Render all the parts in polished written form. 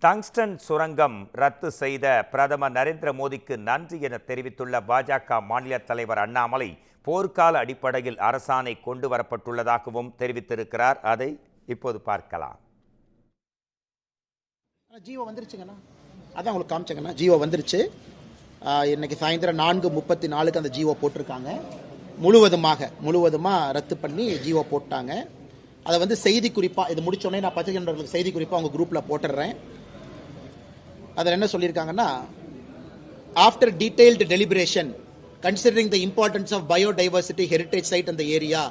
Tungsten சுரங்கம் ரத்து செய்த பிரதமர் நரேந்திர மோடிக்கு நன்றி என தெரிவித்துள்ள பாஜக மாநில தலைவர் அண்ணாமலை போர்க்கால அடிப்படையில் அரசாணை கொண்டு வரப்பட்டுள்ளதாகவும் தெரிவித்திருக்கிறார். அதை இப்போது பார்க்கலாம். ஜியோ வந்துருச்சுங்கண்ணா, அதான் உங்களுக்கு காமிச்சங்கண்ணா. ஜியோ வந்துருச்சு. இன்னைக்கு சாயந்தரம் 4:34 அந்த ஜியோ போட்டிருக்காங்க. முழுவதுமாக ரத்து பண்ணி ஜியோ போட்டாங்க. அதை வந்து செய்தி குறிப்பாக இது முடிச்சோடனே நான் பத்திரிகை நண்பர்களுக்கு செய்தி குறிப்பாக உங்கள் குரூப்பில் போட்டுடுறேன். அதில் என்ன சொல்லியிருக்காங்கன்னா, after detailed deliberation considering the importance of biodiversity heritage site in the area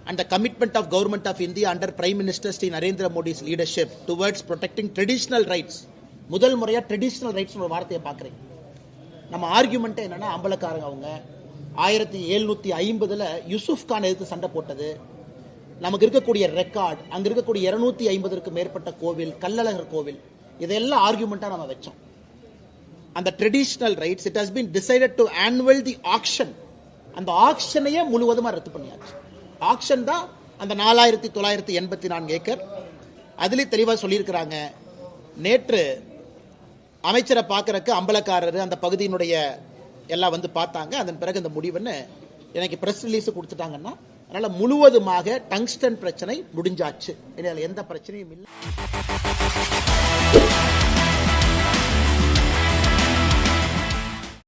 and the commitment of government of India under Prime Minister Shri Narendra Modi's leadership towards protecting traditional rights. முதல் முறையாக traditional rights ஒரு வார்த்தையை பார்க்குறேன். நம்ம ஆர்கியூமெண்ட்டே என்னன்னா, அம்பலக்காரங்க அவங்க 1750 யூசுப் கான் எதிர்த்து சண்டை போட்டது, நமக்கு இருக்கக்கூடிய ரெக்கார்டு, அங்கே இருக்கக்கூடிய 250க்கும் மேற்பட்ட கோவில், கல்லழகர் கோவில், இதெல்லாம் ஆர்கியூமெண்ட்டாக நம்ம வச்சோம். அந்த traditional rights it has been decided to annul the action. அந்த ஆக்ஷனையே முழுவதுமாக ரத்து பண்ணியாச்சு. ஆக்ஷன் தான் அந்த 4984 ஏக்கர். அதுலேயும் தெளிவாக சொல்லியிருக்கிறாங்க. நேற்று அமைச்சரை பார்க்கறக்கு அம்பலக்காரர் அந்த பகுதியினுடைய எல்லாம் வந்து பார்த்தாங்க. அதன் பிறகு அந்த முடிவுன்னு எனக்கு பிரஸ் ரிலீஸ் கொடுத்துட்டாங்கன்னா, அதனால முழுவதுமாக டங்ஸ்டன் பிரச்சனை முடிஞ்சாச்சு. இதில் எந்த பிரச்சனையும் இல்லை.